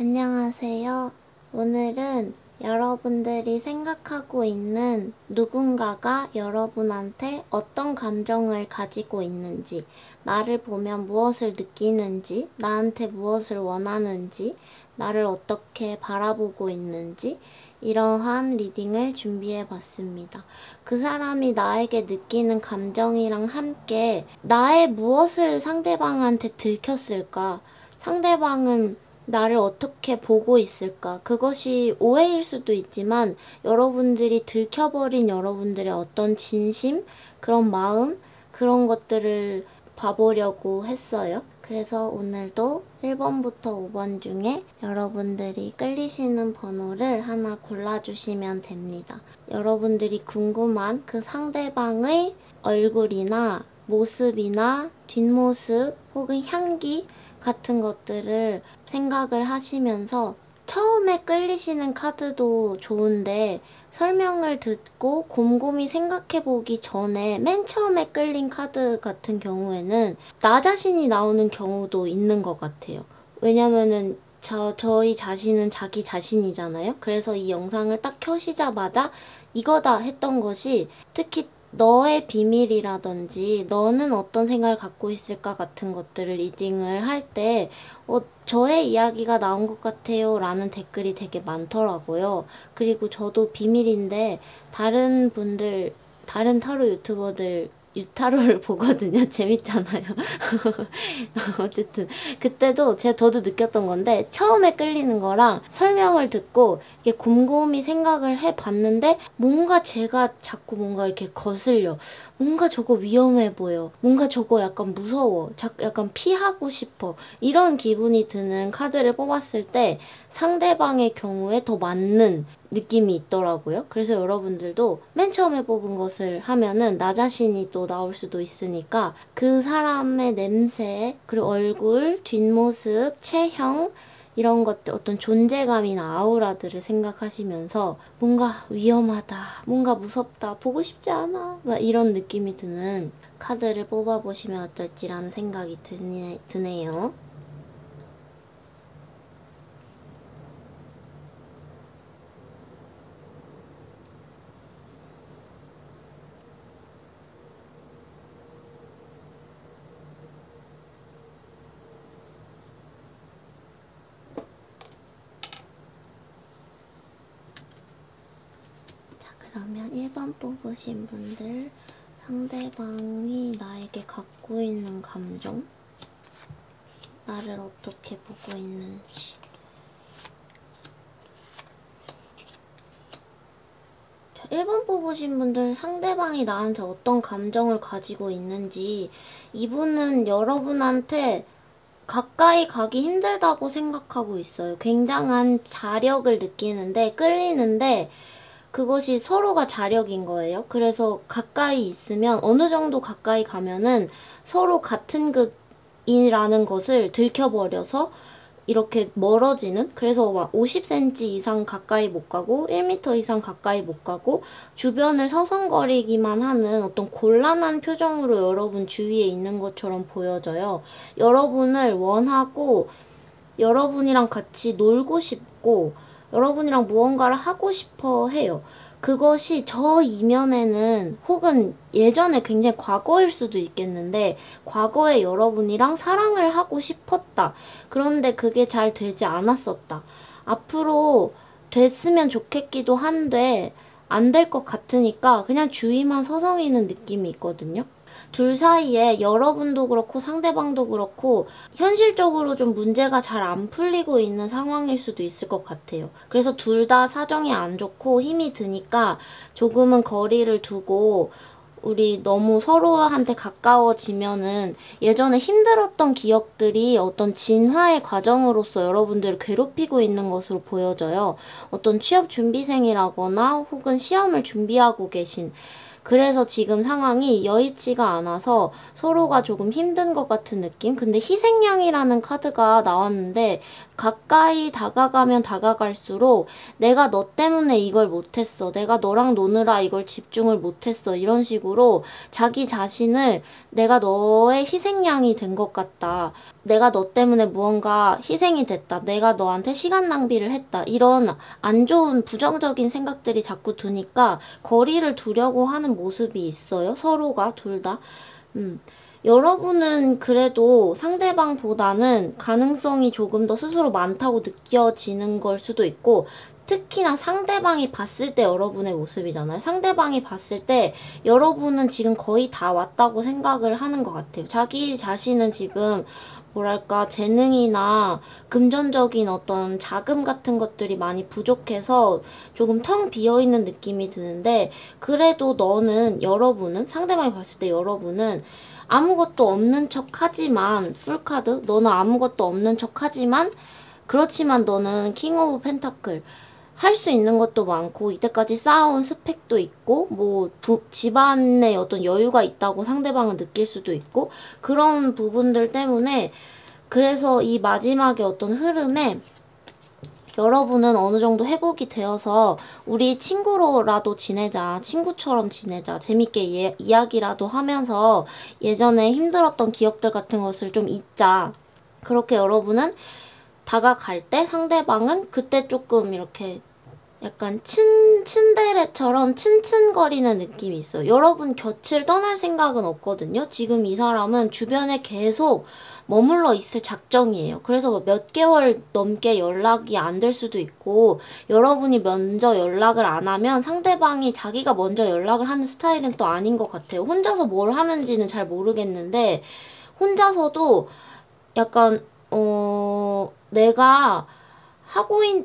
안녕하세요. 오늘은 여러분들이 생각하고 있는 누군가가 여러분한테 어떤 감정을 가지고 있는지, 나를 보면 무엇을 느끼는지, 나한테 무엇을 원하는지, 나를 어떻게 바라보고 있는지, 이러한 리딩을 준비해 봤습니다. 그 사람이 나에게 느끼는 감정이랑 함께 나의 무엇을 상대방한테 들켰을까? 상대방은 나를 어떻게 보고 있을까? 그것이 오해일 수도 있지만 여러분들이 들켜버린 여러분들의 어떤 진심, 그런 마음, 그런 것들을 봐보려고 했어요. 그래서 오늘도 1번부터 5번 중에 여러분들이 끌리시는 번호를 하나 골라주시면 됩니다. 여러분들이 궁금한 그 상대방의 얼굴이나 모습이나 뒷모습 혹은 향기 같은 것들을 생각을 하시면서 처음에 끌리시는 카드도 좋은데 설명을 듣고 곰곰이 생각해보기 전에 맨 처음에 끌린 카드 같은 경우에는 나 자신이 나오는 경우도 있는 것 같아요. 왜냐면은 저희 자신은 자기 자신이잖아요. 그래서 이 영상을 딱 켜시자마자 이거다 했던 것이 특히 너의 비밀이라든지 너는 어떤 생각을 갖고 있을까 같은 것들을 리딩을 할 때 저의 이야기가 나온 것 같아요 라는 댓글이 되게 많더라고요. 그리고 저도 비밀인데 다른 분들, 다른 타로 유튜버들 유타로를 보거든요. 재밌잖아요. 어쨌든 그때도 저도 느꼈던 건데 처음에 끌리는 거랑 설명을 듣고 이게 곰곰이 생각을 해봤는데 뭔가 제가 자꾸 뭔가 이렇게 거슬려. 뭔가 저거 위험해 보여. 뭔가 저거 약간 무서워. 약간 피하고 싶어. 이런 기분이 드는 카드를 뽑았을 때 상대방의 경우에 더 맞는 느낌이 있더라고요. 그래서 여러분들도 맨 처음에 뽑은 것을 하면은 나 자신이 또 나올 수도 있으니까 그 사람의 냄새, 그리고 얼굴, 뒷모습, 체형 이런 것들, 어떤 존재감이나 아우라들을 생각하시면서 뭔가 위험하다, 뭔가 무섭다, 보고 싶지 않아 막 이런 느낌이 드는 카드를 뽑아보시면 어떨지라는 생각이 드네요. 그러면 1번 뽑으신 분들, 상대방이 나에게 갖고 있는 감정, 나를 어떻게 보고 있는지. 자, 1번 뽑으신 분들, 상대방이 나한테 어떤 감정을 가지고 있는지, 이분은 여러분한테 가까이 가기 힘들다고 생각하고 있어요. 굉장한 자력을 느끼는데, 끌리는데, 그것이 서로가 자력인 거예요. 그래서 가까이 있으면 어느 정도 가까이 가면은 서로 같은 극이라는 것을 들켜버려서 이렇게 멀어지는, 그래서 막 50cm 이상 가까이 못 가고 1m 이상 가까이 못 가고 주변을 서성거리기만 하는 어떤 곤란한 표정으로 여러분 주위에 있는 것처럼 보여져요. 여러분을 원하고 여러분이랑 같이 놀고 싶고 여러분이랑 무언가를 하고 싶어 해요. 그것이 저 이면에는 혹은 예전에 굉장히 과거일 수도 있겠는데 과거에 여러분이랑 사랑을 하고 싶었다. 그런데 그게 잘 되지 않았었다. 앞으로 됐으면 좋겠기도 한데 안 될 것 같으니까 그냥 주위만 서성이는 느낌이 있거든요. 둘 사이에 여러분도 그렇고 상대방도 그렇고 현실적으로 좀 문제가 잘 안 풀리고 있는 상황일 수도 있을 것 같아요. 그래서 둘 다 사정이 안 좋고 힘이 드니까 조금은 거리를 두고 우리 너무 서로한테 가까워지면은 예전에 힘들었던 기억들이 어떤 진화의 과정으로서 여러분들을 괴롭히고 있는 것으로 보여져요. 어떤 취업 준비생이라거나 혹은 시험을 준비하고 계신, 그래서 지금 상황이 여의치가 않아서 서로가 조금 힘든 것 같은 느낌? 근데 희생양이라는 카드가 나왔는데 가까이 다가가면 다가갈수록 내가 너 때문에 이걸 못했어. 내가 너랑 노느라 이걸 집중을 못했어. 이런 식으로 자기 자신을 내가 너의 희생양이 된 것 같다. 내가 너 때문에 무언가 희생이 됐다. 내가 너한테 시간 낭비를 했다. 이런 안 좋은 부정적인 생각들이 자꾸 드니까 거리를 두려고 하는 모습이 있어요. 서로가 둘 다. 여러분은 그래도 상대방보다는 가능성이 조금 더 스스로 많다고 느껴지는 걸 수도 있고, 특히나 상대방이 봤을 때 여러분의 모습이잖아요. 상대방이 봤을 때 여러분은 지금 거의 다 왔다고 생각을 하는 것 같아요. 자기 자신은 지금 뭐랄까 재능이나 금전적인 어떤 자금 같은 것들이 많이 부족해서 조금 텅 비어있는 느낌이 드는데, 그래도 여러분은 상대방이 봤을 때 여러분은 아무것도 없는 척 하지만, 풀카드, 너는 아무것도 없는 척 하지만, 그렇지만 너는 킹 오브 펜타클, 할 수 있는 것도 많고, 이때까지 쌓아온 스펙도 있고, 뭐, 집안에 어떤 여유가 있다고 상대방은 느낄 수도 있고, 그런 부분들 때문에, 그래서 이 마지막에 어떤 흐름에, 여러분은 어느 정도 회복이 되어서 우리 친구로라도 지내자, 친구처럼 지내자, 재밌게 이야기라도 하면서 예전에 힘들었던 기억들 같은 것을 좀 잊자. 그렇게 여러분은 다가갈 때 상대방은 그때 조금 이렇게 약간 츤데레처럼 츤츤거리는 느낌이 있어요. 여러분 곁을 떠날 생각은 없거든요. 지금 이 사람은 주변에 계속 머물러 있을 작정이에요. 그래서 몇 개월 넘게 연락이 안 될 수도 있고, 여러분이 먼저 연락을 안 하면 상대방이 자기가 먼저 연락을 하는 스타일은 또 아닌 것 같아요. 혼자서 뭘 하는지는 잘 모르겠는데, 혼자서도 약간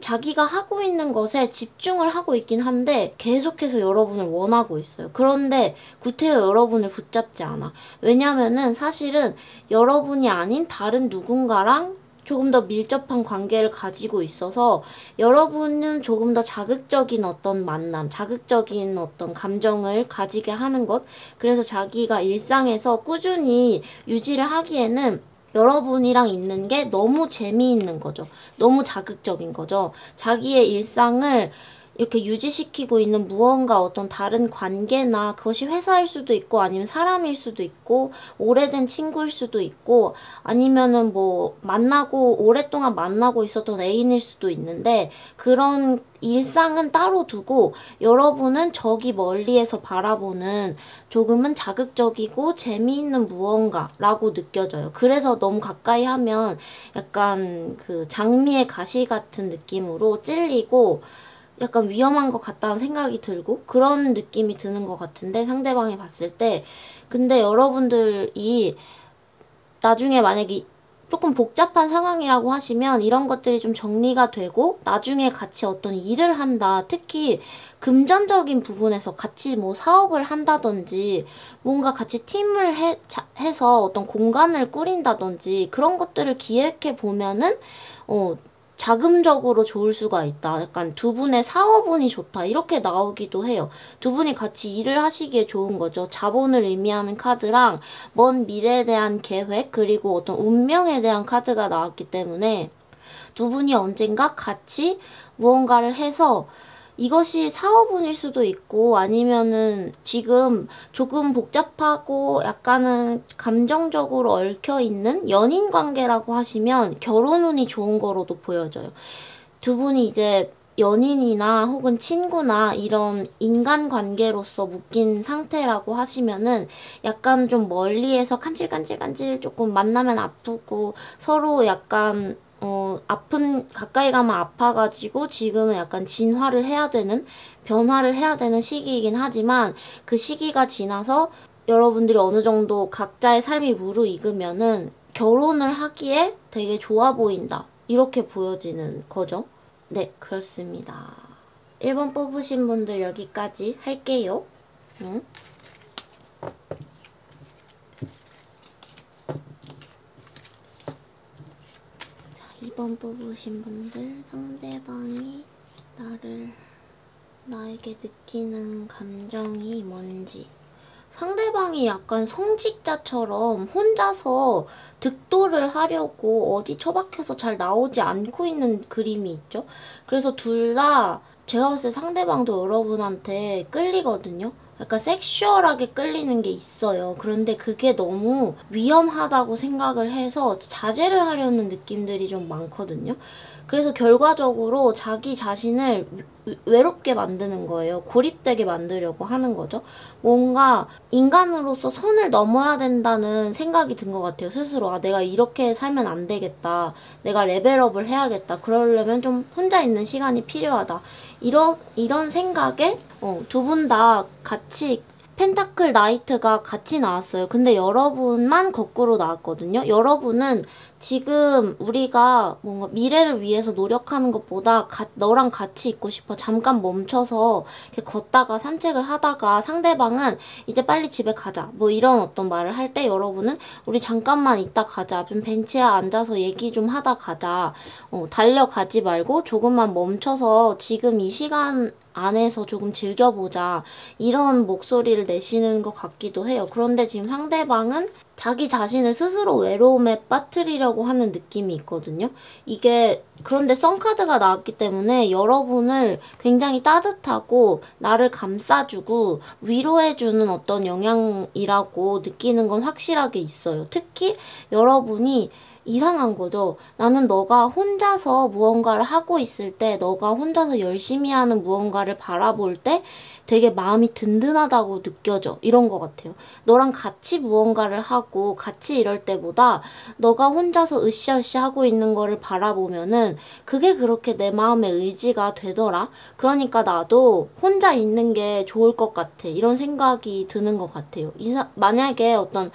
자기가 하고 있는 것에 집중을 하고 있긴 한데 계속해서 여러분을 원하고 있어요. 그런데 구태여 여러분을 붙잡지 않아. 왜냐면은 사실은 여러분이 아닌 다른 누군가랑 조금 더 밀접한 관계를 가지고 있어서 여러분은 조금 더 자극적인 어떤 만남, 자극적인 어떤 감정을 가지게 하는 것. 그래서 자기가 일상에서 꾸준히 유지를 하기에는 여러분이랑 있는 게 너무 재미있는 거죠. 너무 자극적인 거죠. 자기의 일상을 이렇게 유지시키고 있는 무언가 어떤 다른 관계나, 그것이 회사일 수도 있고 아니면 사람일 수도 있고 오래된 친구일 수도 있고 아니면은 뭐 오랫동안 만나고 있었던 애인일 수도 있는데, 그런 일상은 따로 두고 여러분은 저기 멀리에서 바라보는 조금은 자극적이고 재미있는 무언가라고 느껴져요. 그래서 너무 가까이 하면 약간 그 장미의 가시 같은 느낌으로 찔리고 약간 위험한 것 같다는 생각이 들고 그런 느낌이 드는 것 같은데, 상대방이 봤을 때. 근데 여러분들이 나중에 만약에 조금 복잡한 상황이라고 하시면 이런 것들이 좀 정리가 되고 나중에 같이 어떤 일을 한다, 특히 금전적인 부분에서 같이 뭐 사업을 한다든지 뭔가 같이 팀을 해서 어떤 공간을 꾸린다든지 그런 것들을 기획해 보면은 자금적으로 좋을 수가 있다. 약간 두 분의 사업운이 좋다. 이렇게 나오기도 해요. 두 분이 같이 일을 하시기에 좋은 거죠. 자본을 의미하는 카드랑 먼 미래에 대한 계획, 그리고 어떤 운명에 대한 카드가 나왔기 때문에 두 분이 언젠가 같이 무언가를 해서, 이것이 사업운일 수도 있고 아니면은 지금 조금 복잡하고 약간은 감정적으로 얽혀있는 연인 관계라고 하시면 결혼운이 좋은 거로도 보여져요. 두 분이 이제 연인이나 혹은 친구나 이런 인간관계로서 묶인 상태라고 하시면은 약간 좀 멀리에서 간질간질간질 조금 만나면 아프고 서로 약간 가까이 가면 아파가지고 지금은 약간 변화를 해야 되는 시기이긴 하지만, 그 시기가 지나서 여러분들이 어느 정도 각자의 삶이 무르익으면은 결혼을 하기에 되게 좋아 보인다. 이렇게 보여지는 거죠. 네, 그렇습니다. 1번 뽑으신 분들 여기까지 할게요. 응? 2번 뽑으신 분들, 상대방이 나에게 느끼는 감정이 뭔지. 상대방이 약간 성직자처럼 혼자서 득도를 하려고 어디 처박혀서 잘 나오지 않고 있는 그림이 있죠. 그래서 둘 다 제가 봤을 때 상대방도 여러분한테 끌리거든요. 약간 섹슈얼하게 끌리는 게 있어요. 그런데 그게 너무 위험하다고 생각을 해서 자제를 하려는 느낌들이 좀 많거든요. 그래서 결과적으로 자기 자신을 외롭게 만드는 거예요. 고립되게 만들려고 하는 거죠. 뭔가 인간으로서 선을 넘어야 된다는 생각이 든 것 같아요. 스스로. 아, 내가 이렇게 살면 안 되겠다. 내가 레벨업을 해야겠다. 그러려면 좀 혼자 있는 시간이 필요하다. 이런 생각에 두 분 다 같이 펜타클 나이트가 같이 나왔어요. 근데 여러분만 거꾸로 나왔거든요. 여러분은 지금 우리가 뭔가 미래를 위해서 노력하는 것보다 너랑 같이 있고 싶어. 잠깐 멈춰서 이렇게 걷다가 산책을 하다가 상대방은 이제 빨리 집에 가자. 뭐 이런 어떤 말을 할 때 여러분은 우리 잠깐만 있다 가자. 좀 벤치에 앉아서 얘기 좀 하다 가자. 달려가지 말고 조금만 멈춰서 지금 이 시간 안에서 조금 즐겨보자. 이런 목소리를 내시는 것 같기도 해요. 그런데 지금 상대방은 자기 자신을 스스로 외로움에 빠뜨리려고 하는 느낌이 있거든요. 이게 그런데 썬카드가 나왔기 때문에 여러분을 굉장히 따뜻하고 나를 감싸주고 위로해주는 어떤 영향이라고 느끼는 건 확실하게 있어요. 특히 여러분이 이상한 거죠. 나는 너가 혼자서 무언가를 하고 있을 때, 너가 혼자서 열심히 하는 무언가를 바라볼 때 되게 마음이 든든하다고 느껴져. 이런 것 같아요. 너랑 같이 무언가를 하고 같이 이럴 때보다 너가 혼자서 으쌰으쌰 하고 있는 거를 바라보면은 그게 그렇게 내 마음의 의지가 되더라. 그러니까 나도 혼자 있는 게 좋을 것 같아. 이런 생각이 드는 것 같아요. 만약에 어떤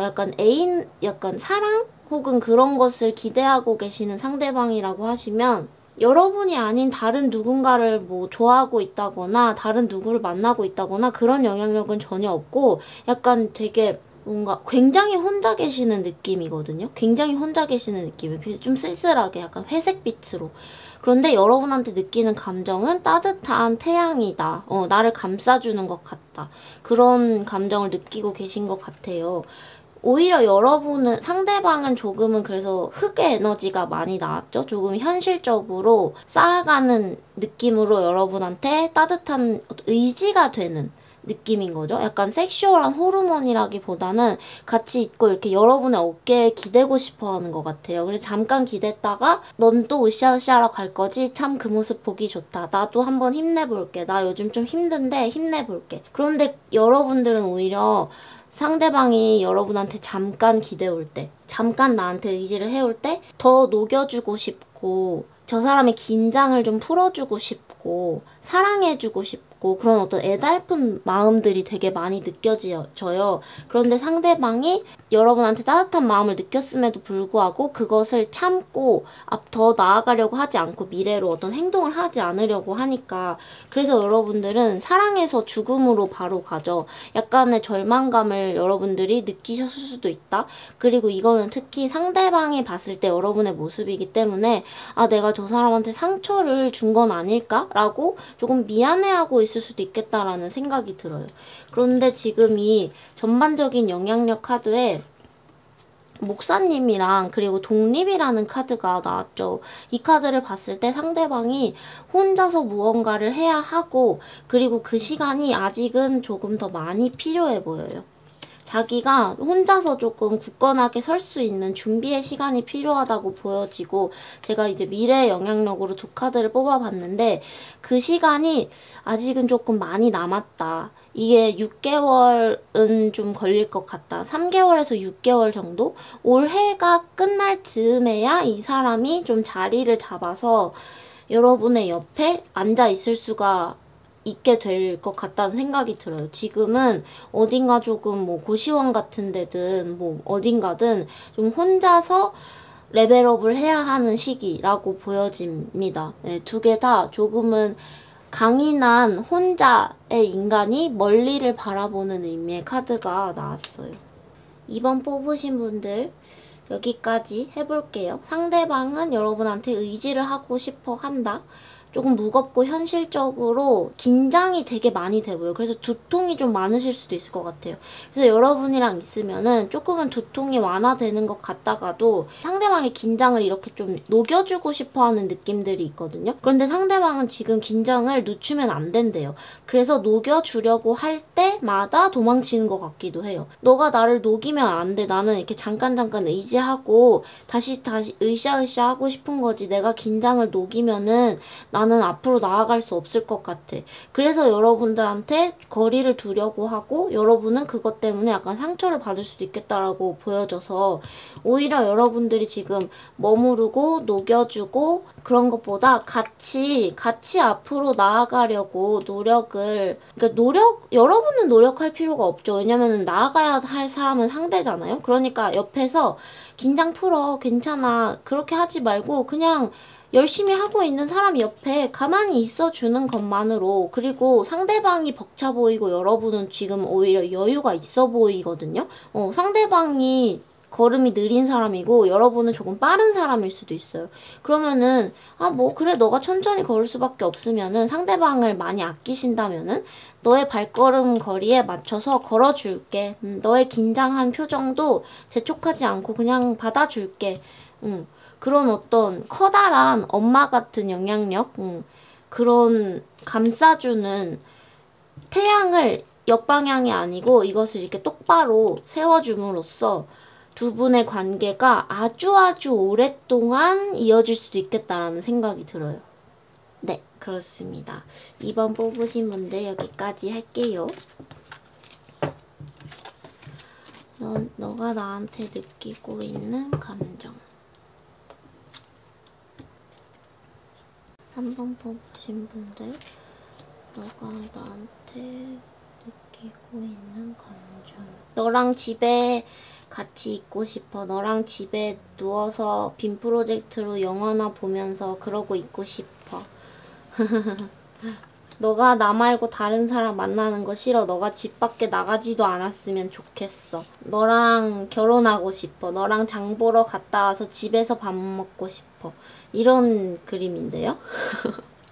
약간 애인, 약간 사랑? 혹은 그런 것을 기대하고 계시는 상대방이라고 하시면 여러분이 아닌 다른 누군가를 뭐 좋아하고 있다거나 다른 누구를 만나고 있다거나 그런 영향력은 전혀 없고 약간 되게 뭔가 굉장히 혼자 계시는 느낌이거든요. 굉장히 혼자 계시는 느낌이에요. 좀 쓸쓸하게 약간 회색빛으로. 그런데 여러분한테 느끼는 감정은 따뜻한 태양이다. 나를 감싸주는 것 같다. 그런 감정을 느끼고 계신 것 같아요. 오히려 상대방은 조금은 그래서 흑의 에너지가 많이 나왔죠. 조금 현실적으로 쌓아가는 느낌으로 여러분한테 따뜻한 의지가 되는 느낌인 거죠. 약간 섹슈얼한 호르몬이라기보다는 같이 있고 이렇게 여러분의 어깨에 기대고 싶어 하는 것 같아요. 그래서 잠깐 기댔다가 넌 또 으쌰으쌰하러 갈 거지? 참 그 모습 보기 좋다. 나도 한번 힘내볼게. 나 요즘 좀 힘든데 힘내볼게. 그런데 여러분들은 오히려 상대방이 여러분한테 잠깐 기대올 때, 잠깐 나한테 의지를 해올 때 더 녹여주고 싶고 저 사람의 긴장을 좀 풀어주고 싶고 사랑해주고 싶고 그런 어떤 애달픈 마음들이 되게 많이 느껴져요. 그런데 상대방이 여러분한테 따뜻한 마음을 느꼈음에도 불구하고 그것을 참고 더 나아가려고 하지 않고 미래로 어떤 행동을 하지 않으려고 하니까 그래서 여러분들은 사랑에서 죽음으로 바로 가죠. 약간의 절망감을 여러분들이 느끼셨을 수도 있다. 그리고 이거는 특히 상대방이 봤을 때 여러분의 모습이기 때문에 아, 내가 저 사람한테 상처를 준 건 아닐까? 라고 조금 미안해하고 있을 수도 있겠다라는 생각이 들어요. 그런데 지금 이 전반적인 영향력 카드에 목사님이랑 그리고 독립이라는 카드가 나왔죠. 이 카드를 봤을 때 상대방이 혼자서 무언가를 해야 하고 그리고 그 시간이 아직은 조금 더 많이 필요해 보여요. 자기가 혼자서 조금 굳건하게 설 수 있는 준비의 시간이 필요하다고 보여지고 제가 이제 미래의 영향력으로 두 카드를 뽑아봤는데 그 시간이 아직은 조금 많이 남았다. 이게 6개월은 좀 걸릴 것 같다. 3개월에서 6개월 정도? 올해가 끝날 즈음에야 이 사람이 좀 자리를 잡아서 여러분의 옆에 앉아 있을 수가 있게 될 것 같다는 생각이 들어요. 지금은 어딘가 조금 뭐 고시원 같은 데든 뭐 어딘가든 좀 혼자서 레벨업을 해야 하는 시기라고 보여집니다. 네, 두 개 다 조금은 강인한 혼자의 인간이 멀리를 바라보는 의미의 카드가 나왔어요. 2번 뽑으신 분들 여기까지 해볼게요. 상대방은 여러분한테 의지를 하고 싶어 한다. 조금 무겁고 현실적으로 긴장이 되게 많이 돼 보여요. 그래서 두통이 좀 많으실 수도 있을 것 같아요. 그래서 여러분이랑 있으면은 조금은 두통이 완화되는 것 같다가도 상대방의 긴장을 이렇게 좀 녹여주고 싶어 하는 느낌들이 있거든요. 그런데 상대방은 지금 긴장을 늦추면 안 된대요. 그래서 녹여주려고 할 때마다 도망치는 것 같기도 해요. 너가 나를 녹이면 안 돼. 나는 이렇게 잠깐 의지하고 다시 으쌰으쌰 하고 싶은 거지. 내가 긴장을 녹이면은 나는 앞으로 나아갈 수 없을 것 같아. 그래서 여러분들한테 거리를 두려고 하고 여러분은 그것 때문에 약간 상처를 받을 수도 있겠다라고 보여져서 오히려 여러분들이 지금 머무르고 녹여주고 그런 것보다 같이 앞으로 나아가려고 여러분은 노력할 필요가 없죠. 왜냐면은 나아가야 할 사람은 상대잖아요. 그러니까 옆에서 긴장 풀어, 괜찮아, 그렇게 하지 말고 그냥 열심히 하고 있는 사람 옆에 가만히 있어주는 것만으로, 그리고 상대방이 벅차 보이고 여러분은 지금 오히려 여유가 있어 보이거든요. 상대방이 걸음이 느린 사람이고 여러분은 조금 빠른 사람일 수도 있어요. 그러면은 그래 너가 천천히 걸을 수밖에 없으면은 상대방을 많이 아끼신다면은 너의 발걸음 거리에 맞춰서 걸어줄게. 너의 긴장한 표정도 재촉하지 않고 그냥 받아줄게. 그런 어떤 커다란 엄마 같은 영향력, 그런 감싸주는 태양을 역방향이 아니고 이것을 이렇게 똑바로 세워줌으로써 두 분의 관계가 아주 오랫동안 이어질 수도 있겠다라는 생각이 들어요. 네, 그렇습니다. 2번 뽑으신 분들 여기까지 할게요. 너가 나한테 느끼고 있는 감정. 3번 뽑으신 분들, 너가 나한테 느끼고 있는 감정. 너랑 집에 같이 있고 싶어. 너랑 집에 누워서 빔 프로젝트로 영화나 보면서 그러고 있고 싶어. 너가 나 말고 다른 사람 만나는 거 싫어. 너가 집 밖에 나가지도 않았으면 좋겠어. 너랑 결혼하고 싶어. 너랑 장 보러 갔다 와서 집에서 밥 먹고 싶어. 이런 그림인데요.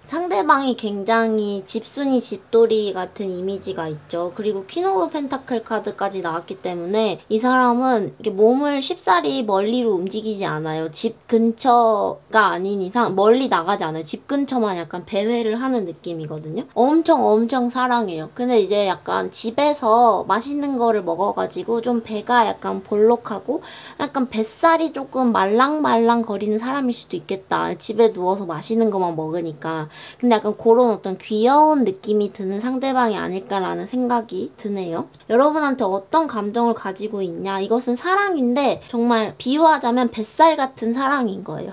상대방이 굉장히 집순이 집돌이 같은 이미지가 있죠. 그리고 퀸 오브 펜타클 카드까지 나왔기 때문에 이 사람은 이렇게 몸을 쉽사리 멀리로 움직이지 않아요. 집 근처가 아닌 이상 멀리 나가지 않아요. 집 근처만 약간 배회를 하는 느낌이거든요. 엄청 사랑해요. 근데 이제 약간 집에서 맛있는 거를 먹어가지고 좀 배가 약간 볼록하고 약간 뱃살이 조금 말랑말랑 거리는 사람일 수도 있겠다. 집에 누워서 맛있는 것만 먹으니까. 근데 약간 그런 어떤 귀여운 느낌이 드는 상대방이 아닐까라는 생각이 드네요. 여러분한테 어떤 감정을 가지고 있냐? 이것은 사랑인데 정말 비유하자면 뱃살 같은 사랑인 거예요.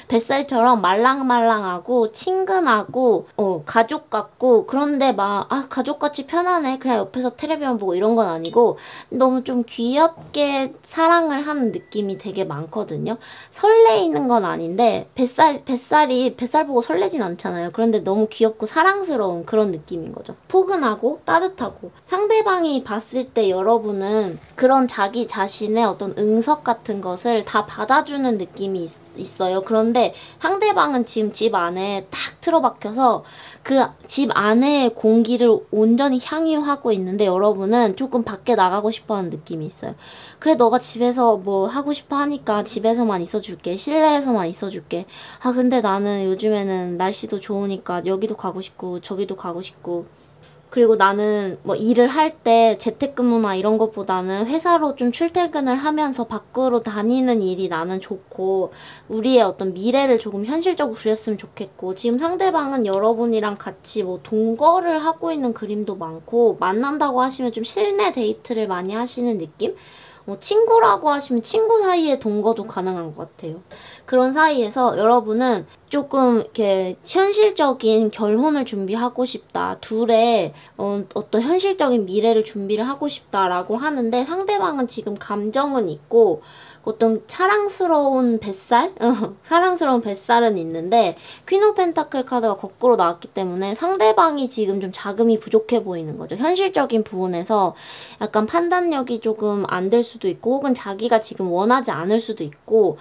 뱃살처럼 말랑말랑하고 친근하고 가족 같고, 그런데 막 가족같이 편하네, 그냥 옆에서 텔레비전 보고, 이런 건 아니고 너무 좀 귀엽게 사랑을 하는 느낌이 되게 많거든요. 설레이는 건 아닌데 뱃살 보고 설레진 않잖아요. 그런데 너무 귀엽고 사랑스러운 그런 느낌인 거죠. 포근하고 따뜻하고, 상대방이 봤을 때 여러분은 그런 자기 자신의 어떤 응석 같은 것을 다 받아주는 느낌이 있어요. 그런데 상대방은 지금 집 안에 딱 틀어박혀서 그 집 안의 공기를 온전히 향유하고 있는데 여러분은 조금 밖에 나가고 싶어하는 느낌이 있어요. 그래, 너가 집에서 뭐 하고 싶어 하니까 집에서만 있어줄게. 실내에서만 있어줄게. 근데 나는 요즘에는 날씨도 좋으니까 여기도 가고 싶고 저기도 가고 싶고, 그리고 나는 뭐 일을 할 때 재택근무나 이런 것보다는 회사로 좀 출퇴근을 하면서 밖으로 다니는 일이 나는 좋고, 우리의 어떤 미래를 조금 현실적으로 그렸으면 좋겠고, 지금 상대방은 여러분이랑 같이 뭐 동거를 하고 있는 그림도 많고, 만난다고 하시면 좀 실내 데이트를 많이 하시는 느낌? 친구라고 하시면 친구 사이에 동거도 가능한 것 같아요. 그런 사이에서 여러분은 조금 이렇게 현실적인 결혼을 준비하고 싶다. 둘의 어떤 현실적인 미래를 준비를 하고 싶다라고 하는데, 상대방은 지금 감정은 있고 어떤 사랑스러운 뱃살? 사랑스러운 뱃살은 있는데 퀸 오브 펜타클 카드가 거꾸로 나왔기 때문에 상대방이 지금 좀 자금이 부족해 보이는 거죠. 현실적인 부분에서 약간 판단력이 조금 안 될 수도 있고, 혹은 자기가 지금 원하지 않을 수도 있고,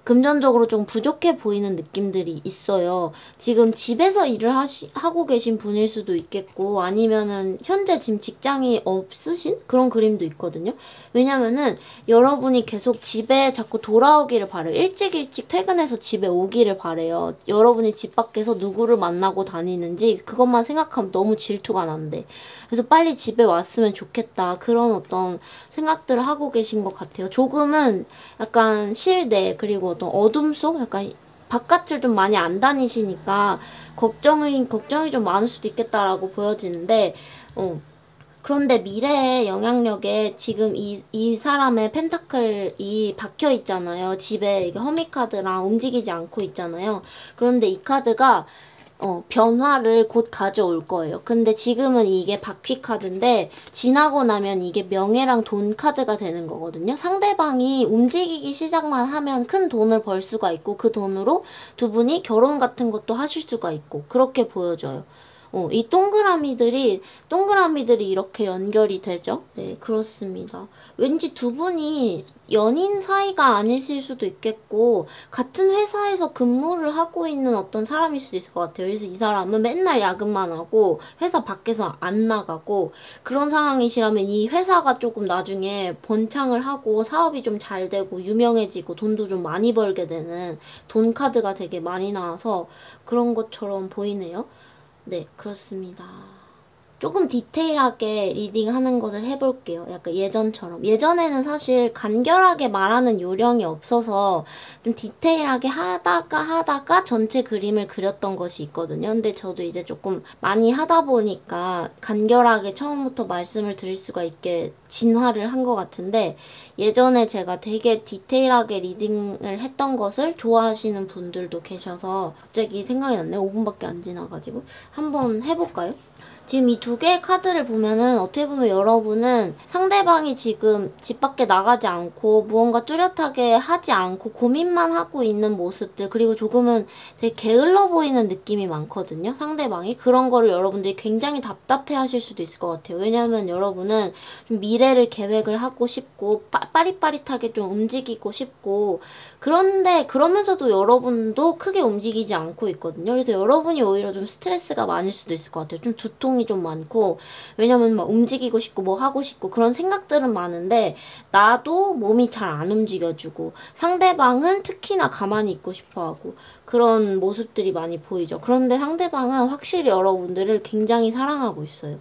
금전적으로 좀 부족해 보이는 느낌들이 있어요. 지금 집에서 일을 하고 계신 분일 수도 있겠고 아니면은 현재 지금 직장이 없으신 그런 그림도 있거든요. 왜냐면은 여러분이 계속 집에 자꾸 돌아오기를 바래요. 일찍 퇴근해서 집에 오기를 바래요. 여러분이 집 밖에서 누구를 만나고 다니는지 그것만 생각하면 너무 질투가 난대. 그래서 빨리 집에 왔으면 좋겠다. 그런 어떤 생각들을 하고 계신 것 같아요. 조금은 약간 실내 그리고 어떤 어둠 속 약간 바깥을 좀 많이 안 다니시니까 걱정이 좀 많을 수도 있겠다라고 보여지는데 그런데 미래의 영향력에 지금 이 사람의 펜타클이 박혀 있잖아요. 집에 이게 허미카드랑 움직이지 않고 있잖아요. 그런데 이 카드가 변화를 곧 가져올 거예요. 근데 지금은 이게 바퀴 카드인데 지나고 나면 이게 명예랑 돈 카드가 되는 거거든요. 상대방이 움직이기 시작만 하면 큰 돈을 벌 수가 있고 그 돈으로 두 분이 결혼 같은 것도 하실 수가 있고 그렇게 보여져요. 이 동그라미들이 이렇게 연결이 되죠? 네, 그렇습니다. 왠지 두 분이 연인 사이가 아니실 수도 있겠고 같은 회사에서 근무를 하고 있는 어떤 사람일 수도 있을 것 같아요. 그래서 이 사람은 맨날 야근만 하고 회사 밖에서 안 나가고 그런 상황이시라면 이 회사가 조금 나중에 번창을 하고 사업이 좀 잘 되고 유명해지고 돈도 좀 많이 벌게 되는 돈 카드가 되게 많이 나와서 그런 것처럼 보이네요. 네, 그렇습니다. 조금 디테일하게 리딩하는 것을 해볼게요. 약간 예전처럼. 예전에는 사실 간결하게 말하는 요령이 없어서 좀 디테일하게 하다가 전체 그림을 그렸던 것이 있거든요. 근데 저도 이제 조금 많이 하다 보니까 간결하게 처음부터 말씀을 드릴 수가 있게 진화를 한 것 같은데 예전에 제가 되게 디테일하게 리딩을 했던 것을 좋아하시는 분들도 계셔서 갑자기 생각이 났네요. 5분밖에 안 지나가지고. 한번 해볼까요? 지금 이 두 개의 카드를 보면은 어떻게 보면 여러분은 상대방이 지금 집 밖에 나가지 않고 무언가 뚜렷하게 하지 않고 고민만 하고 있는 모습들 그리고 조금은 되게 게을러 보이는 느낌이 많거든요. 상대방이. 그런 거를 여러분들이 굉장히 답답해 하실 수도 있을 것 같아요. 왜냐면 여러분은 좀 미래를 계획을 하고 싶고 빠릿빠릿하게 좀 움직이고 싶고 그런데 그러면서도 여러분도 크게 움직이지 않고 있거든요. 그래서 여러분이 오히려 좀 스트레스가 많을 수도 있을 것 같아요. 좀 두통이 좀 많고 왜냐면 막 움직이고 싶고 뭐 하고 싶고 그런 생각들은 많은데 나도 몸이 잘 안 움직여주고 상대방은 특히나 가만히 있고 싶어하고 그런 모습들이 많이 보이죠. 그런데 상대방은 확실히 여러분들을 굉장히 사랑하고 있어요.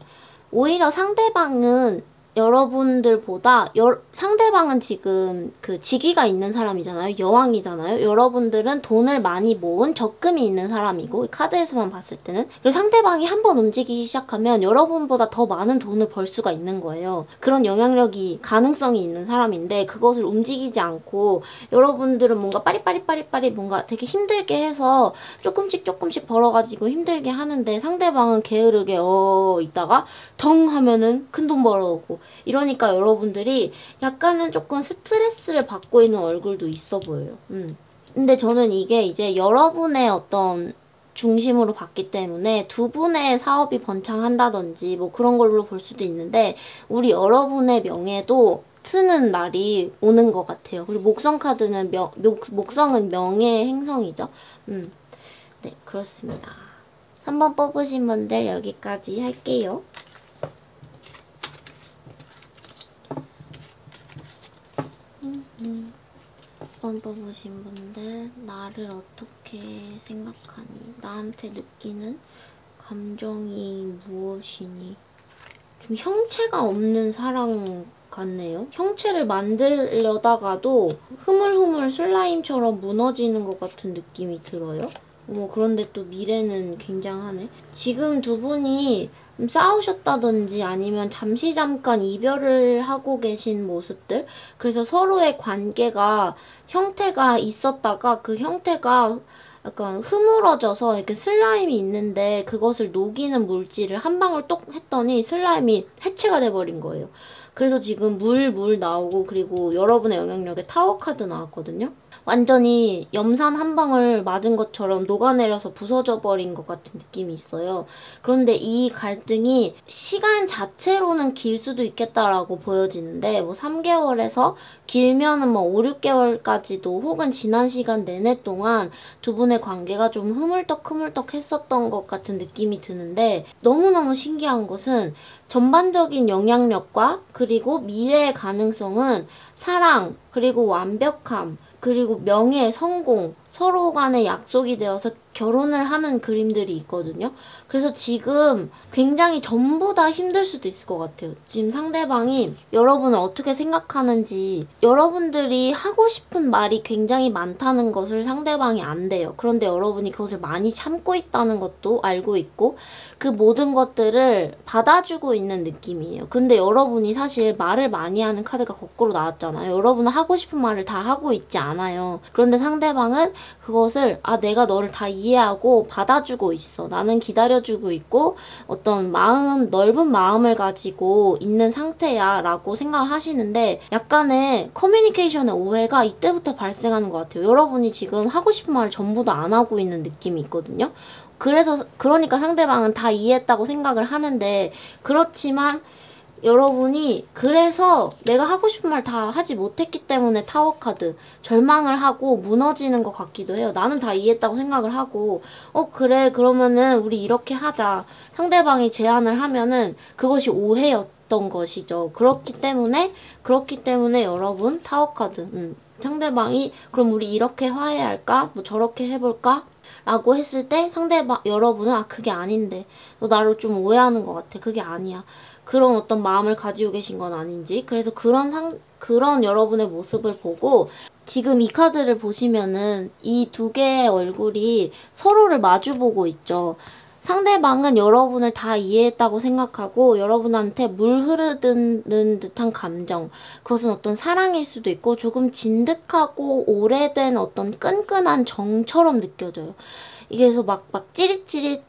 오히려 상대방은 여러분들보다 상대방은 지금 그 직위가 있는 사람이잖아요. 여왕이잖아요. 여러분들은 돈을 많이 모은 적금이 있는 사람이고 카드에서만 봤을 때는 그리고 상대방이 한번 움직이기 시작하면 여러분보다 더 많은 돈을 벌 수가 있는 거예요. 그런 영향력이 가능성이 있는 사람인데 그것을 움직이지 않고 여러분들은 뭔가 빠릿빠릿 뭔가 되게 힘들게 해서 조금씩 벌어가지고 힘들게 하는데 상대방은 게으르게 있다가 덩 하면은 큰 돈 벌어오고 이러니까 여러분들이 약간은 조금 스트레스를 받고 있는 얼굴도 있어 보여요. 근데 저는 이게 이제 여러분의 어떤 중심으로 봤기 때문에 두 분의 사업이 번창한다든지 뭐 그런 걸로 볼 수도 있는데 우리 여러분의 명예도 트는 날이 오는 것 같아요. 그리고 목성 카드는 목성은 명예의 행성이죠. 네, 그렇습니다. 3번 뽑으신 분들 여기까지 할게요. 6번 뽑으신 분들 나를 어떻게 생각하니? 나한테 느끼는 감정이 무엇이니? 좀 형체가 없는 사랑 같네요. 형체를 만들려다가도 흐물흐물 슬라임처럼 무너지는 것 같은 느낌이 들어요. 그런데 또 미래는 굉장하네. 지금 두 분이 싸우셨다든지 아니면 잠깐 이별을 하고 계신 모습들 그래서 서로의 관계가 형태가 있었다가 그 형태가 약간 흐물어져서 이렇게 슬라임이 있는데 그것을 녹이는 물질을 한 방울 똑 했더니 슬라임이 해체가 돼버린 거예요. 그래서 지금 물 나오고 그리고 여러분의 영향력에 타워 카드 나왔거든요. 완전히 염산 한 방울 맞은 것처럼 녹아내려서 부서져 버린 것 같은 느낌이 있어요. 그런데 이 갈등이 시간 자체로는 길 수도 있겠다라고 보여지는데 뭐 3개월에서 길면은 뭐 5, 6개월까지도 혹은 지난 시간 내내 동안 두 분의 관계가 좀 흐물떡 했었던 것 같은 느낌이 드는데 너무너무 신기한 것은 전반적인 영향력과 그리고 미래의 가능성은 사랑, 그리고 완벽함, 그리고 명예, 성공, 서로 간에 약속이 되어서 결혼을 하는 그림들이 있거든요. 그래서 지금 굉장히 전부 다 힘들 수도 있을 것 같아요. 지금 상대방이 여러분을 어떻게 생각하는지, 여러분들이 하고 싶은 말이 굉장히 많다는 것을 상대방이 안돼요. 그런데 여러분이 그것을 많이 참고 있다는 것도 알고 있고 그 모든 것들을 받아주고 있는 느낌이에요. 근데 여러분이 사실 말을 많이 하는 카드가 거꾸로 나왔잖아요. 여러분은 하고 싶은 말을 다 하고 있지 않아요. 그런데 상대방은 그것을 내가 너를 다 이해하고 받아주고 있어. 나는 기다려주고 있고 어떤 넓은 마음을 가지고 있는 상태야 라고 생각을 하시는데 약간의 커뮤니케이션의 오해가 이때부터 발생하는 것 같아요. 여러분이 지금 하고 싶은 말을 전부 다 안 하고 있는 느낌이 있거든요. 그러니까 상대방은 다 이해했다고 생각을 하는데 그렇지만 여러분이 그래서 내가 하고 싶은 말 다 하지 못했기 때문에 타워 카드 절망을 하고 무너지는 것 같기도 해요. 나는 다 이해했다고 생각을 하고 그래 그러면은 우리 이렇게 하자. 상대방이 제안을 하면은 그것이 오해였던 것이죠. 그렇기 때문에 여러분 타워 카드 상대방이 그럼 우리 이렇게 화해할까? 뭐 저렇게 해볼까? 라고 했을 때 여러분은 그게 아닌데 너 나를 좀 오해하는 것 같아. 그게 아니야. 그런 어떤 마음을 가지고 계신 건 아닌지. 그래서 그런 여러분의 모습을 보고 지금 이 카드를 보시면은 이 두 개의 얼굴이 서로를 마주보고 있죠. 상대방은 여러분을 다 이해했다고 생각하고 여러분한테 물 흐르는 듯한 감정, 그것은 어떤 사랑일 수도 있고 조금 진득하고 오래된 어떤 끈끈한 정처럼 느껴져요. 이게 그래서 막 찌릿찌릿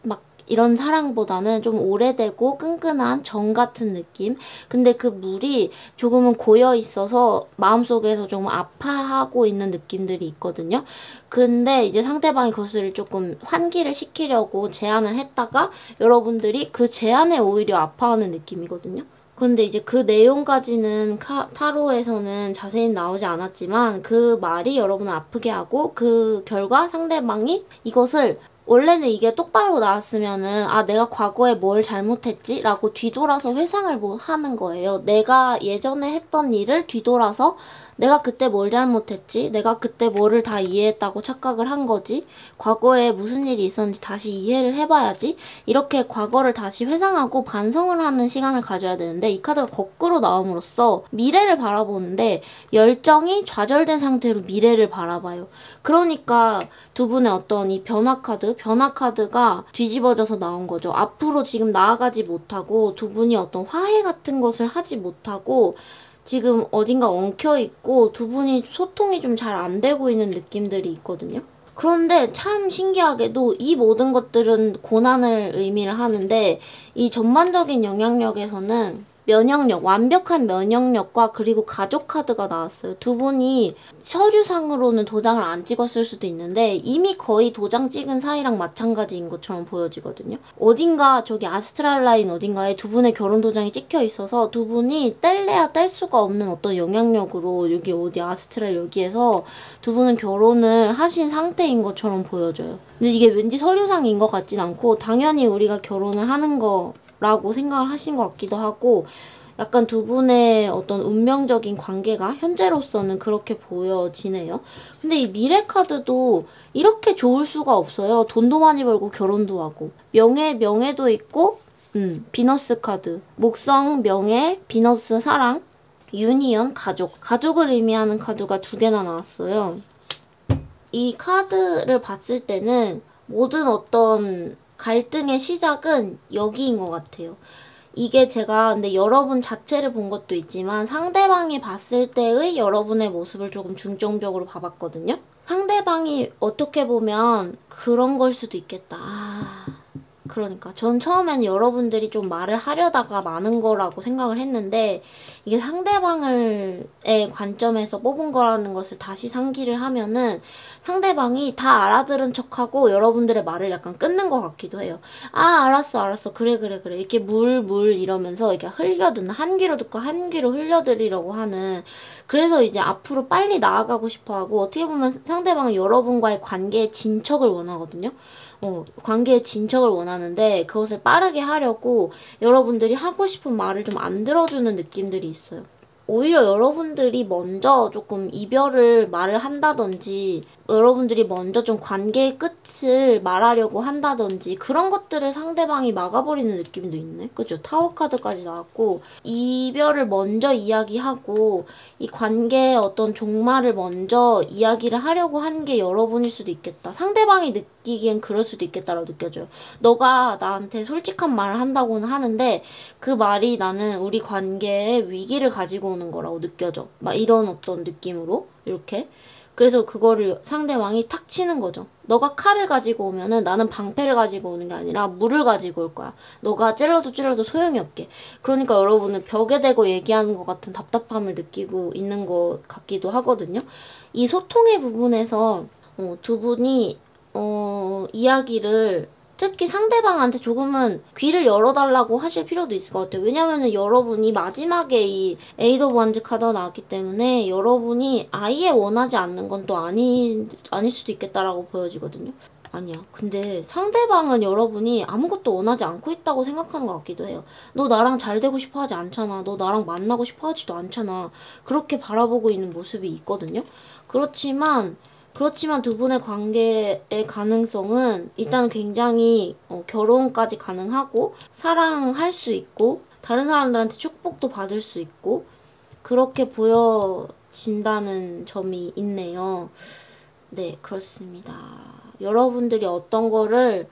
이런 사랑보다는 좀 오래되고 끈끈한 정 같은 느낌. 근데 그 물이 조금은 고여 있어서 마음속에서 조금 아파하고 있는 느낌들이 있거든요. 근데 이제 상대방이 그것을 조금 환기를 시키려고 제안을 했다가 여러분들이 그 제안에 오히려 아파하는 느낌이거든요. 근데 이제 그 내용까지는 타로에서는 자세히 나오지 않았지만 그 말이 여러분을 아프게 하고 그 결과 상대방이 이것을 원래는 이게 똑바로 나왔으면은 내가 과거에 뭘 잘못했지? 라고 뒤돌아서 회상을 하는 거예요. 내가 예전에 했던 일을 뒤돌아서 내가 그때 뭘 잘못했지? 내가 그때 뭐를 다 이해했다고 착각을 한 거지? 과거에 무슨 일이 있었는지 다시 이해를 해봐야지? 이렇게 과거를 다시 회상하고 반성을 하는 시간을 가져야 되는데 이 카드가 거꾸로 나옴으로써 미래를 바라보는데 열정이 좌절된 상태로 미래를 바라봐요. 그러니까 두 분의 어떤 이 변화 카드가 뒤집어져서 나온 거죠. 앞으로 지금 나아가지 못하고 두 분이 어떤 화해 같은 것을 하지 못하고 지금 어딘가 엉켜있고 두 분이 소통이 좀 잘 안 되고 있는 느낌들이 있거든요. 그런데 참 신기하게도 이 모든 것들은 고난을 의미를 하는데 이 전반적인 영향력에서는 완벽한 면역력과 그리고 가족 카드가 나왔어요. 두 분이 서류상으로는 도장을 안 찍었을 수도 있는데 이미 거의 도장 찍은 사이랑 마찬가지인 것처럼 보여지거든요. 어딘가 저기 아스트랄 라인 어딘가에 두 분의 결혼 도장이 찍혀 있어서 두 분이 뗄래야 뗄 수가 없는 어떤 영향력으로 여기 어디 아스트랄 여기에서 두 분은 결혼을 하신 상태인 것처럼 보여져요. 근데 이게 왠지 서류상인 것 같진 않고 당연히 우리가 결혼을 하는 거 라고 생각을 하신 것 같기도 하고 약간 두 분의 어떤 운명적인 관계가 현재로서는 그렇게 보여지네요. 근데 이 미래 카드도 이렇게 좋을 수가 없어요. 돈도 많이 벌고 결혼도 하고 명예도 있고 비너스 카드 목성, 명예, 비너스, 사랑, 유니언, 가족을 의미하는 카드가 두 개나 나왔어요. 이 카드를 봤을 때는 모든 어떤 갈등의 시작은 여기인 것 같아요. 이게 제가 근데 여러분 자체를 본 것도 있지만 상대방이 봤을 때의 여러분의 모습을 조금 중점적으로 봐봤거든요. 상대방이 어떻게 보면 그런 걸 수도 있겠다. 그러니까 전 처음에는 여러분들이 좀 말을 하려다가 많은 거라고 생각을 했는데 이게 상대방의 관점에서 뽑은 거라는 것을 다시 상기를 하면은 상대방이 다 알아들은 척하고 여러분들의 말을 약간 끊는 것 같기도 해요. 아, 알았어 그래 이렇게 물 이러면서 이렇게 흘려듣는, 한 귀로 듣고 한 귀로 흘려들이려고 하는, 그래서 이제 앞으로 빨리 나아가고 싶어하고 어떻게 보면 상대방은 여러분과의 관계의 진척을 원하거든요. 관계의 진척을 원하는데 그것을 빠르게 하려고 여러분들이 하고 싶은 말을 좀 안 들어주는 느낌들이 있어요. 오히려 여러분들이 먼저 조금 이별을 말을 한다든지 여러분들이 먼저 좀 관계의 끝을 말하려고 한다든지 그런 것들을 상대방이 막아버리는 느낌도 있네. 그죠? 타워 카드까지 나왔고 이별을 먼저 이야기하고 이 관계의 어떤 종말을 먼저 이야기를 하려고 한 게 여러분일 수도 있겠다. 상대방이 느끼기엔 그럴 수도 있겠다라고 느껴져요. 너가 나한테 솔직한 말을 한다고는 하는데 그 말이 나는 우리 관계에 위기를 가지고 오는 거라고 느껴져. 막 이런 어떤 느낌으로 이렇게. 그래서 그거를 상대방이 탁 치는 거죠. 너가 칼을 가지고 오면은 나는 방패를 가지고 오는 게 아니라 물을 가지고 올 거야. 너가 찔러도 소용이 없게. 그러니까 여러분은 벽에 대고 얘기하는 것 같은 답답함을 느끼고 있는 것 같기도 하거든요. 이 소통의 부분에서 두 분이 이야기를 특히 상대방한테 조금은 귀를 열어달라고 하실 필요도 있을 것 같아요. 왜냐면은 여러분이 마지막에 이 에이드 오브 완즈 카드가 나왔기 때문에 여러분이 아예 원하지 않는 건 또 아닐 수도 있겠다라고 보여지거든요. 아니야. 근데 상대방은 여러분이 아무것도 원하지 않고 있다고 생각하는 것 같기도 해요. 너 나랑 잘 되고 싶어 하지 않잖아. 너 나랑 만나고 싶어 하지도 않잖아. 그렇게 바라보고 있는 모습이 있거든요. 그렇지만 두 분의 관계의 가능성은 일단 굉장히 결혼까지 가능하고 사랑할 수 있고 다른 사람들한테 축복도 받을 수 있고 그렇게 보여진다는 점이 있네요. 네, 그렇습니다. 여러분들이 어떤 거를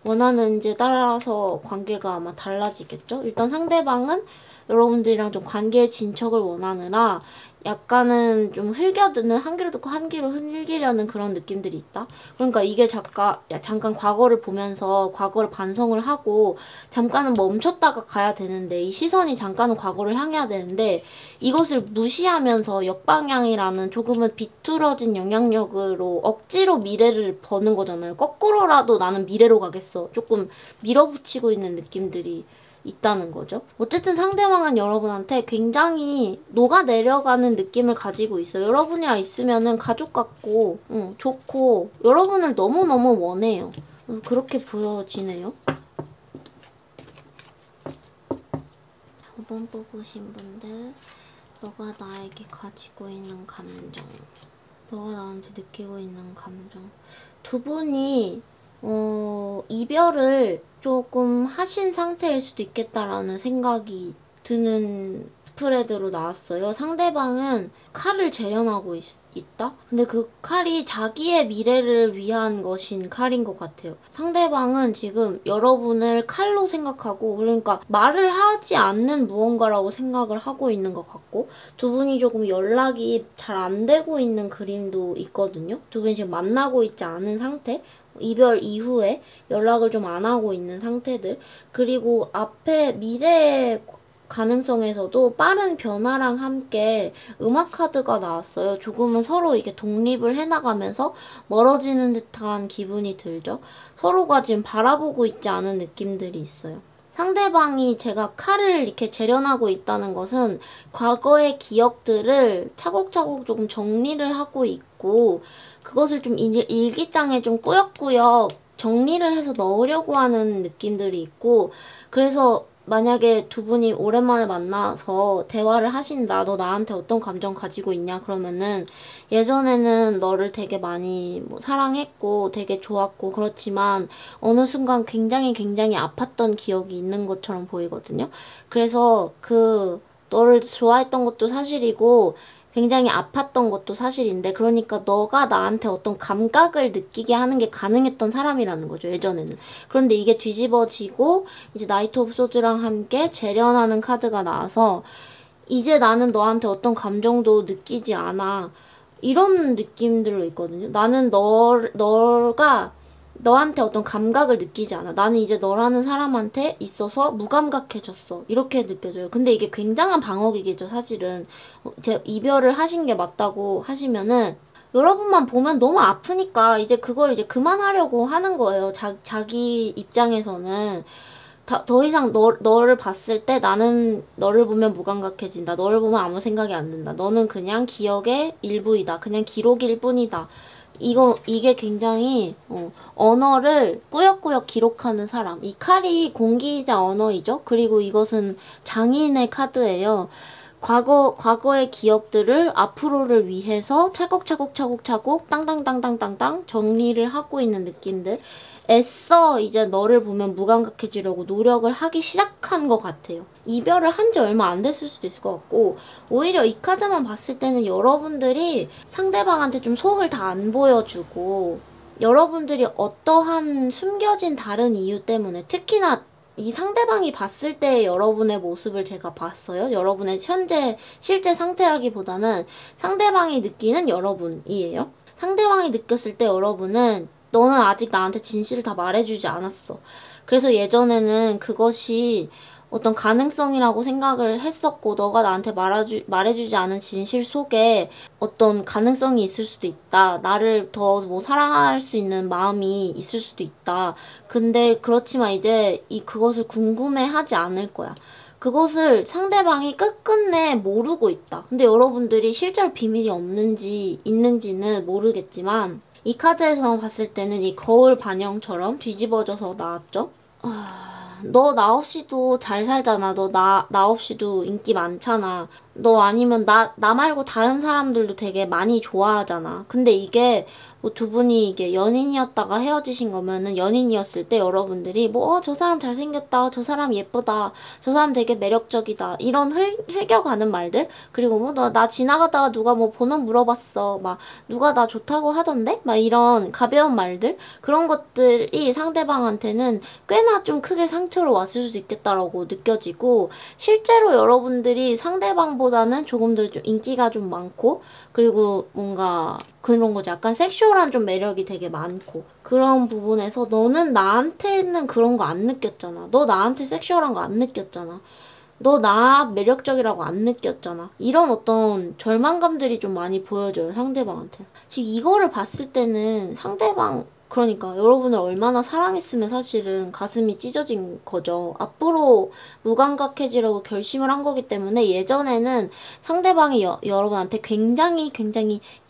원하는지에 따라서 관계가 아마 달라지겠죠? 일단 상대방은 여러분들이랑 좀 관계의 진척을 원하느라 약간은 좀 흘겨드는, 한 귀로 듣고 한 귀로 흘리려는 그런 느낌들이 있다. 그러니까 이게 잠깐 과거를 보면서 과거를 반성을 하고 잠깐은 멈췄다가 가야 되는데 이 시선이 잠깐은 과거를 향해야 되는데 이것을 무시하면서 역방향이라는 조금은 비뚤어진 영향력으로 억지로 미래를 버는 거잖아요. 거꾸로라도 나는 미래로 가겠어. 조금 밀어붙이고 있는 느낌들이 있다는 거죠. 어쨌든 상대방은 여러분한테 굉장히 녹아내려가는 느낌을 가지고 있어요. 여러분이랑 있으면은 가족 같고 좋고 여러분을 너무너무 원해요. 그렇게 보여지네요. 5번 뽑으신 분들, 너가 나에게 가지고 있는 감정, 너가 나한테 느끼고 있는 감정. 두 분이 이별을 조금 하신 상태일 수도 있겠다라는 생각이 드는 스프레드로 나왔어요. 상대방은 칼을 재련하고 있다? 근데 그 칼이 자기의 미래를 위한 것인 칼인 것 같아요. 상대방은 지금 여러분을 칼로 생각하고 그러니까 말을 하지 않는 무언가라고 생각을 하고 있는 것 같고 두 분이 조금 연락이 잘 안 되고 있는 그림도 있거든요. 두 분이 지금 만나고 있지 않은 상태? 이별 이후에 연락을 좀 안 하고 있는 상태들 그리고 앞에 미래의 가능성에서도 빠른 변화랑 함께 음악 카드가 나왔어요. 조금은 서로 이게 독립을 해나가면서 멀어지는 듯한 기분이 들죠. 서로가 지금 바라보고 있지 않은 느낌들이 있어요. 상대방이 제가 칼을 이렇게 재련하고 있다는 것은 과거의 기억들을 차곡차곡 조금 정리를 하고 있고 그것을 좀 일기장에 좀 꾸역꾸역 정리를 해서 넣으려고 하는 느낌들이 있고 그래서 만약에 두 분이 오랜만에 만나서 대화를 하신다. 너 나한테 어떤 감정 가지고 있냐? 그러면은 예전에는 너를 되게 많이 사랑했고 되게 좋았고 그렇지만 어느 순간 굉장히 아팠던 기억이 있는 것처럼 보이거든요. 그래서 너를 좋아했던 것도 사실이고 굉장히 아팠던 것도 사실인데 그러니까 너가 나한테 어떤 감각을 느끼게 하는 게 가능했던 사람이라는 거죠. 예전에는. 그런데 이게 뒤집어지고 이제 나이트 오브 소드랑 함께 재련하는 카드가 나와서 이제 나는 너한테 어떤 감정도 느끼지 않아. 이런 느낌들로 있거든요. 나는 너가 너한테 어떤 감각을 느끼지 않아. 나는 이제 너라는 사람한테 있어서 무감각해졌어. 이렇게 느껴져요. 근데 이게 굉장한 방어기겠죠, 사실은. 제 이별을 하신 게 맞다고 하시면은 여러분만 보면 너무 아프니까 이제 그걸 이제 그만하려고 하는 거예요. 자기 입장에서는. 더 이상 너를 봤을 때 나는 너를 보면 무감각해진다. 너를 보면 아무 생각이 안 든다. 너는 그냥 기억의 일부이다. 그냥 기록일 뿐이다. 이게 굉장히, 언어를 꾸역꾸역 기록하는 사람. 이 칼이 공기이자 언어이죠? 그리고 이것은 장인의 카드예요. 과거의 기억들을 앞으로를 위해서 차곡차곡 땅땅땅땅땅땅 정리를 하고 있는 느낌들. 애써 이제 너를 보면 무감각해지려고 노력을 하기 시작한 것 같아요. 이별을 한 지 얼마 안 됐을 수도 있을 것 같고, 오히려 이 카드만 봤을 때는 여러분들이 상대방한테 좀 속을 다 안 보여주고, 여러분들이 어떠한 숨겨진 다른 이유 때문에, 특히나 이 상대방이 봤을 때 여러분의 모습을 제가 봤어요. 여러분의 현재 실제 상태라기보다는 상대방이 느끼는 여러분이에요. 상대방이 느꼈을 때 여러분은 너는 아직 나한테 진실을 다 말해주지 않았어. 그래서 예전에는 그것이 어떤 가능성이라고 생각을 했었고, 너가 나한테 말해주지 않은 진실 속에 어떤 가능성이 있을 수도 있다. 나를 더 뭐 사랑할 수 있는 마음이 있을 수도 있다. 근데 그렇지만 이제 그것을 궁금해하지 않을 거야. 그것을 상대방이 끝끝내 모르고 있다. 근데 여러분들이 실제로 비밀이 없는지 있는지는 모르겠지만, 이 카드에서만 봤을 때는 이 거울 반영처럼 뒤집어져서 나왔죠. 너 나 없이도 잘 살잖아. 너 나 없이도 인기 많잖아. 너 아니면 나 말고 다른 사람들도 되게 많이 좋아하잖아. 근데 이게 뭐 두 분이 이게 연인이었다가 헤어지신 거면은, 연인이었을 때 여러분들이 뭐 저 사람 잘생겼다, 저 사람 예쁘다, 저 사람 되게 매력적이다, 이런 흘겨가는 말들, 그리고 뭐 나 지나가다가 누가 뭐 번호 물어봤어, 막 누가 나 좋다고 하던데, 막 이런 가벼운 말들, 그런 것들이 상대방한테는 꽤나 좀 크게 상처로 왔을 수도 있겠다라고 느껴지고, 실제로 여러분들이 상대방보다는 조금 더 좀 인기가 좀 많고, 그리고 뭔가 그런 거죠. 약간 섹슈얼한 좀 매력이 되게 많고, 그런 부분에서 너는 나한테는 그런 거 안 느꼈잖아. 너 나한테 섹슈얼한 거 안 느꼈잖아. 너 나 매력적이라고 안 느꼈잖아. 이런 어떤 절망감들이 좀 많이 보여져요, 상대방한테. 지금 이거를 봤을 때는 상대방, 그러니까 여러분을 얼마나 사랑했으면 사실은 가슴이 찢어진 거죠. 앞으로 무감각해지려고 결심을 한 거기 때문에, 예전에는 상대방이 여러분한테 굉장히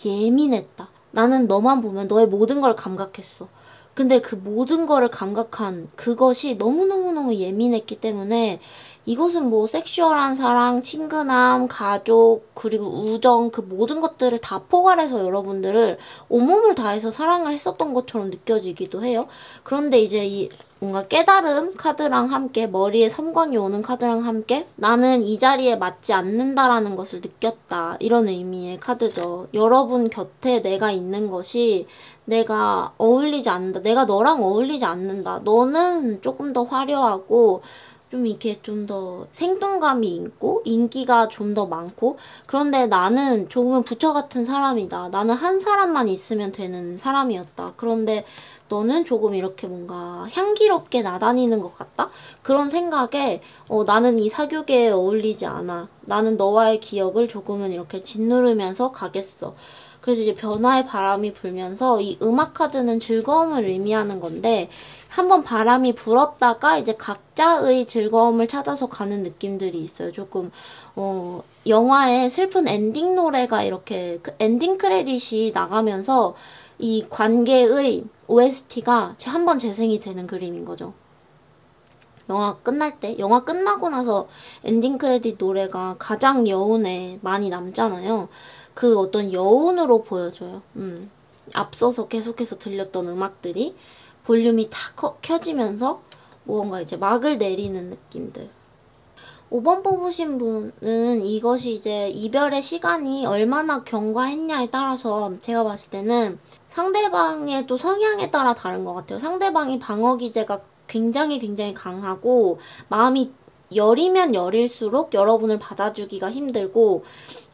예민했다. 나는 너만 보면 너의 모든 걸 감각했어. 근데 그 모든 거를 감각한 그것이 너무너무너무 예민했기 때문에, 이것은 뭐 섹슈얼한 사랑, 친근함, 가족, 그리고 우정, 그 모든 것들을 다 포괄해서 여러분들을 온몸을 다해서 사랑을 했었던 것처럼 느껴지기도 해요. 그런데 이제 이 뭔가 깨달음 카드랑 함께, 머리에 섬광이 오는 카드랑 함께, 나는 이 자리에 맞지 않는다라는 것을 느꼈다, 이런 의미의 카드죠. 여러분 곁에 내가 있는 것이 내가 어울리지 않는다. 내가 너랑 어울리지 않는다. 너는 조금 더 화려하고 좀 이렇게 좀 더 생동감이 있고 인기가 좀 더 많고, 그런데 나는 조금은 부처 같은 사람이다. 나는 한 사람만 있으면 되는 사람이었다. 그런데 너는 조금 이렇게 뭔가 향기롭게 나다니는 것 같다? 그런 생각에 나는 이 사교계에 어울리지 않아. 나는 너와의 기억을 조금은 이렇게 짓누르면서 가겠어. 그래서 이제 변화의 바람이 불면서, 이 음악 카드는 즐거움을 의미하는 건데, 한번 바람이 불었다가 이제 각자의 즐거움을 찾아서 가는 느낌들이 있어요. 조금 영화의 슬픈 엔딩 노래가 이렇게 엔딩 크레딧이 나가면서 이 관계의 OST가 한번 재생이 되는 그림인 거죠. 영화 끝날 때, 영화 끝나고 나서 엔딩 크레딧 노래가 가장 여운에 많이 남잖아요. 그 어떤 여운으로 보여줘요. 앞서서 계속해서 들렸던 음악들이 볼륨이 다 켜지면서 무언가 이제 막을 내리는 느낌들. 5번 뽑으신 분은 이것이 이제 이별의 시간이 얼마나 경과했냐에 따라서 제가 봤을 때는 상대방의 또 성향에 따라 다른 것 같아요. 상대방이 방어 기제가 굉장히 강하고 마음이 열이면 열일수록 여러분을 받아주기가 힘들고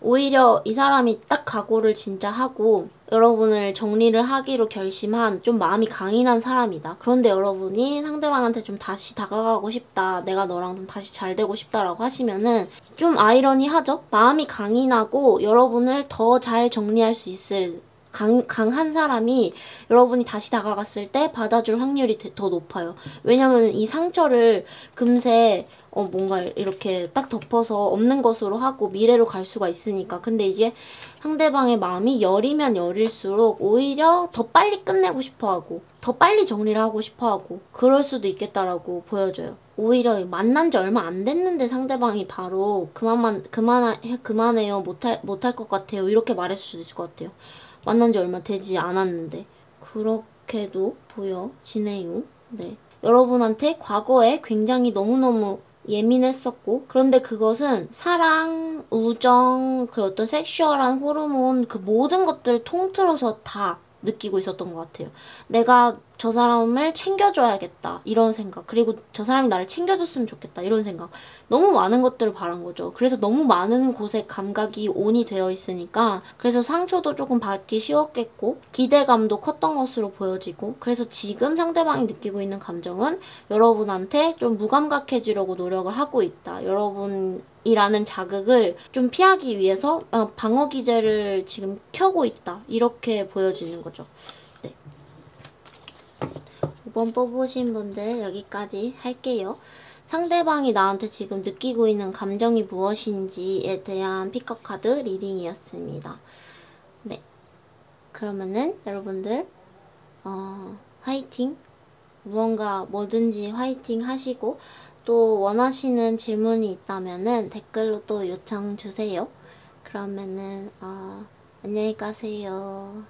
오히려 이 사람이 딱 각오를 진짜 하고 여러분을 정리를 하기로 결심한 좀 마음이 강인한 사람이다. 그런데 여러분이 상대방한테 좀 다시 다가가고 싶다. 내가 너랑 좀 다시 잘 되고 싶다라고 하시면은 좀 아이러니하죠? 마음이 강인하고 여러분을 더 잘 정리할 수 있을 강한 사람이 여러분이 다시 다가갔을 때 받아줄 확률이 더 높아요. 왜냐면 이 상처를 금세 뭔가 이렇게 딱 덮어서 없는 것으로 하고 미래로 갈 수가 있으니까. 근데 이제 상대방의 마음이 열이면 열일수록 오히려 더 빨리 끝내고 싶어하고 더 빨리 정리를 하고 싶어하고 그럴 수도 있겠다라고 보여져요. 오히려 만난 지 얼마 안 됐는데 상대방이 바로 그만해요. 못할 것 같아요. 이렇게 말했을 수도 있을 것 같아요. 만난 지 얼마 되지 않았는데. 그렇게도 보여지네요. 네. 여러분한테 과거에 굉장히 너무너무 예민했었고, 그런데 그것은 사랑, 우정, 그 어떤 섹슈얼한 호르몬, 그 모든 것들을 통틀어서 다 느끼고 있었던 것 같아요. 내가 저 사람을 챙겨줘야겠다 이런 생각, 그리고 저 사람이 나를 챙겨줬으면 좋겠다 이런 생각, 너무 많은 것들을 바란 거죠. 그래서 너무 많은 곳에 감각이 온이 되어 있으니까 그래서 상처도 조금 받기 쉬웠겠고 기대감도 컸던 것으로 보여지고, 그래서 지금 상대방이 느끼고 있는 감정은 여러분한테 좀 무감각해지려고 노력을 하고 있다. 여러분이라는 자극을 좀 피하기 위해서 방어 기제를 지금 켜고 있다. 이렇게 보여지는 거죠. 네. 5번 뽑으신 분들 여기까지 할게요. 상대방이 나한테 지금 느끼고 있는 감정이 무엇인지에 대한 픽업 카드 리딩이었습니다. 네. 그러면은 여러분들 화이팅! 무언가 뭐든지 화이팅 하시고, 또 원하시는 질문이 있다면은 댓글로 또 요청 주세요. 그러면은 안녕히 가세요.